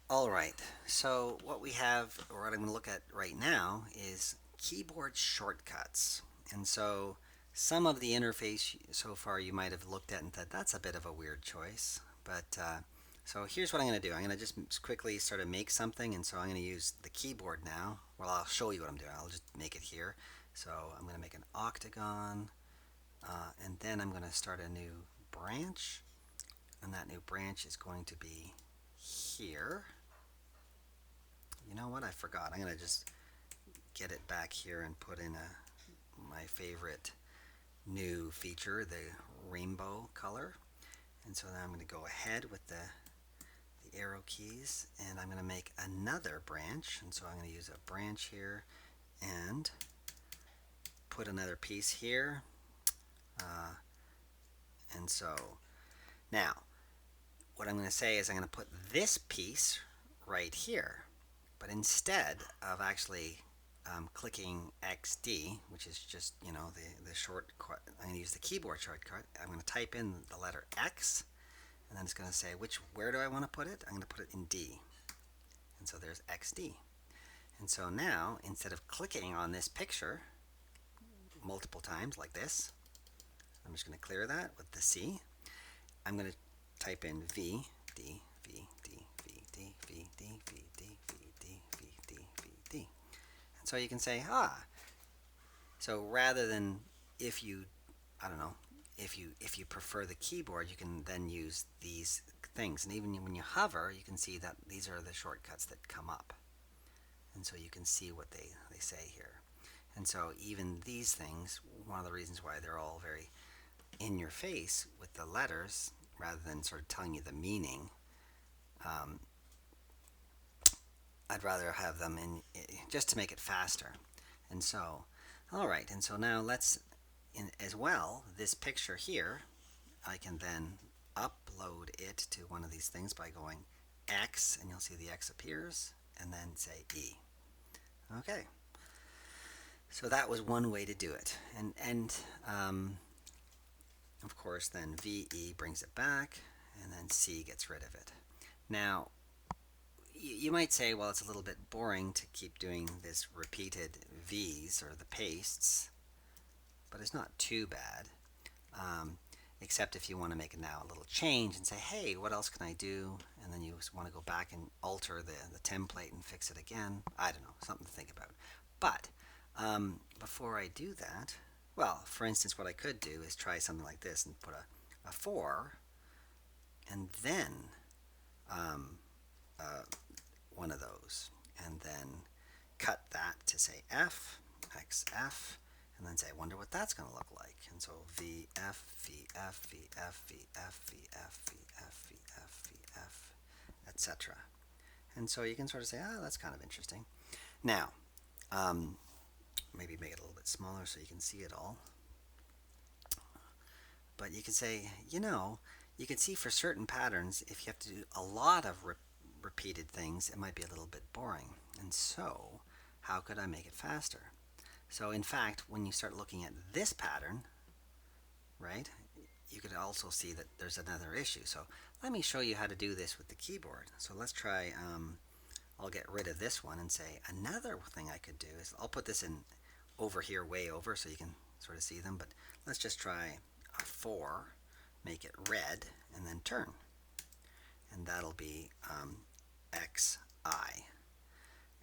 All right, so what we have, or what I'm going to look at right now, is keyboard shortcuts. And so some of the interface so far you might have looked at and thought that's a bit of a weird choice. So here's what I'm going to do. I'm going to just quickly sort of make something, and so I'm going to use the keyboard now. Well, I'll show you what I'm doing. I'll just make it here. So I'm going to make an octagon, and then I'm going to start a new branch, and that new branch is going to be here. You know what? I forgot. I'm going to just get it back here and put in my favorite new feature, the rainbow color. And so now I'm going to go ahead with the arrow keys, and I'm going to make another branch. And so I'm going to use a branch here and put another piece here. Uh, and so now what I'm going to say is I'm going to put this piece right here. But instead of actually clicking XD, which is just, the shortcut, I'm going to use the keyboard shortcut. I'm going to type in the letter X, and then it's going to say where do I want to put it? I'm going to put it in D. And so there's XD. And so now, instead of clicking on this picture multiple times like this, I'm just going to clear that with the C. I'm going to type in V, D, V, D, V, D, V, D, V, D, V, D, V, D, V, D. And so you can say, so rather than if you, I don't know, if you prefer the keyboard, you can then use these things. And even when you hover, you can see that these are the shortcuts that come up. And so you can see what they say here. And so even these things, one of the reasons why they're all very in your face with the letters, rather than sort of telling you the meaning, um, I'd rather have them in just to make it faster. And so, all right, and so now as well, this picture here, I can then upload it to one of these things by going X, and you'll see the X appears, and then say E. Okay, so that was one way to do it. And of course, then VE brings it back, and then C gets rid of it. Now, you might say, well, it's a little bit boring to keep doing this repeated V's or the pastes, but it's not too bad. Except if you want to make now a little change and say, hey, what else can I do? And then you want to go back and alter the template and fix it again. I don't know, something to think about. But before I do that, well, for instance, what I could do is try something like this and put a 4 and then um, uh, one of those, and then cut that to say F, XF, and then say, I wonder what that's going to look like. And so VF, VF, VF, VF, VF, VF, VF, VF, etc. And so you can sort of say, that's kind of interesting. Now, maybe make it a little bit smaller so you can see it all. But you can say, you can see for certain patterns, if you have to do a lot of repeated things, it might be a little bit boring. And so, how could I make it faster? So in fact, when you start looking at this pattern, right, you could also see that there's another issue. So let me show you how to do this with the keyboard. So let's try, I'll get rid of this one and say another thing I could do is, I'll put this in over here, way over, so you can sort of see them, but let's just try a 4, make it red, and then turn. And that'll be XI.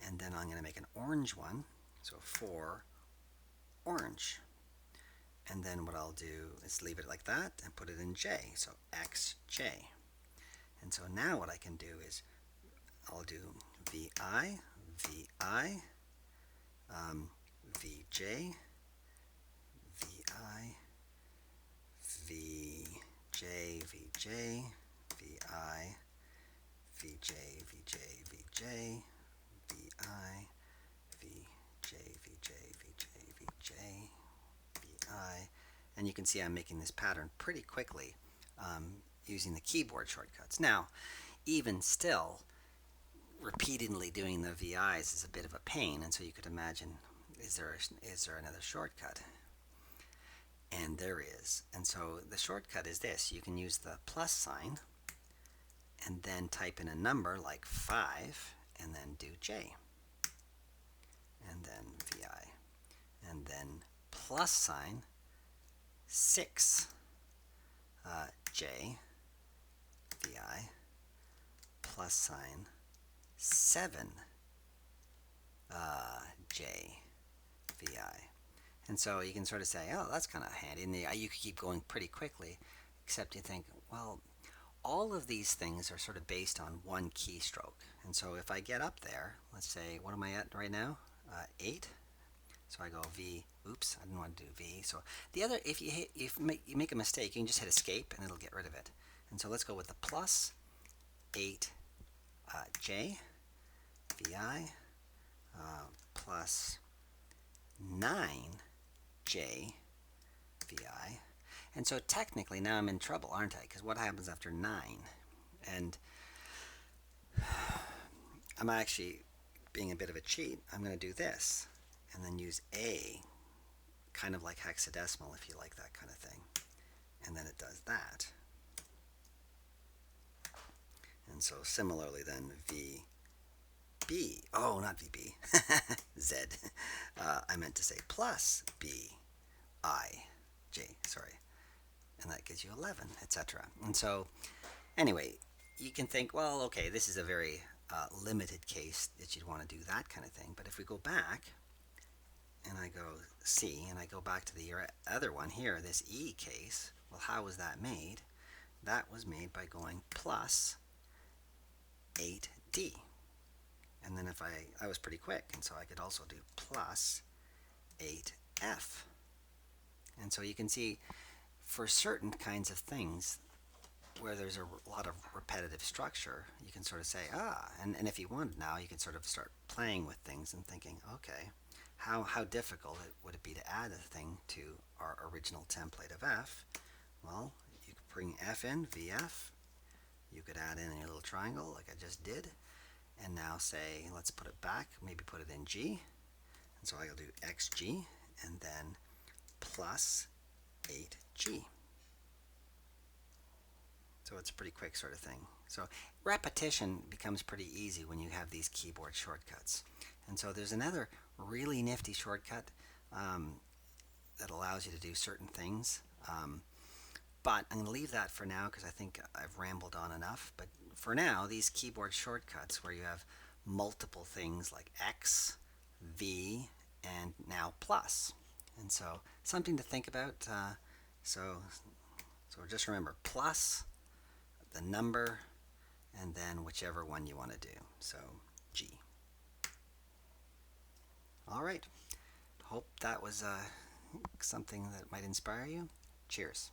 And then I'm going to make an orange one, so 4, orange. And then what I'll do is leave it like that and put it in J, so XJ. And so now what I can do is I'll do VI, VI, VJ, VI, VJ, VJ, VI, VJ, VJ, VJ, VI, VJ, VJ, VJ, VJ, VI, and you can see I'm making this pattern pretty quickly using the keyboard shortcuts. Now, even still, repeatedly doing the VIs is a bit of a pain, and so you could imagine, is there another shortcut? And there is. And so the shortcut is this. You can use the plus sign, and then type in a number like 5, and then do J, and then VI, and then plus sign 6 J VI, plus sign 7 J VI. And so you can sort of say, oh, that's kind of handy. And you could keep going pretty quickly, except you think, well, all of these things are sort of based on one keystroke. And so if I get up there, let's say, what am I at right now? 8. So I go V. Oops, I didn't want to do V. So the other, if you make a mistake, you can just hit escape and it'll get rid of it. And so let's go with the plus 8 J VI plus 9 J VI. And so technically now I'm in trouble, aren't I? Because what happens after 9? And I'm actually being a bit of a cheat. I'm going to do this and then use A, kind of like hexadecimal if you like that kind of thing. And then it does that. And so similarly then VB, oh, not VB, Z. I meant to say plus BIJ, sorry. And that gives you 11, etc. And so anyway, you can think, well, okay, this is a very limited case that you'd want to do that kind of thing. But if we go back and I go C and I go back to the other one here, this E case, well, how was that made? That was made by going plus 8D. And then if I was pretty quick, and so I could also do plus 8F. And so you can see for certain kinds of things where there's a lot of repetitive structure, you can sort of say, and if you wanted now, you can sort of start playing with things and thinking, okay, how difficult would it be to add a thing to our original template of F? Well, you could bring F in, VF, you could add in a little triangle like I just did, and now say, let's put it back, maybe put it in G, and so I'll do XG, and then plus 8G. So it's a pretty quick sort of thing. So repetition becomes pretty easy when you have these keyboard shortcuts. And so there's another really nifty shortcut that allows you to do certain things. But I'm going to leave that for now because I think I've rambled on enough. But for now, these keyboard shortcuts where you have multiple things like X, V, and now plus. And so something to think about. So just remember plus, the number, and then whichever one you want to do. So G. All right. Hope that was something that might inspire you. Cheers.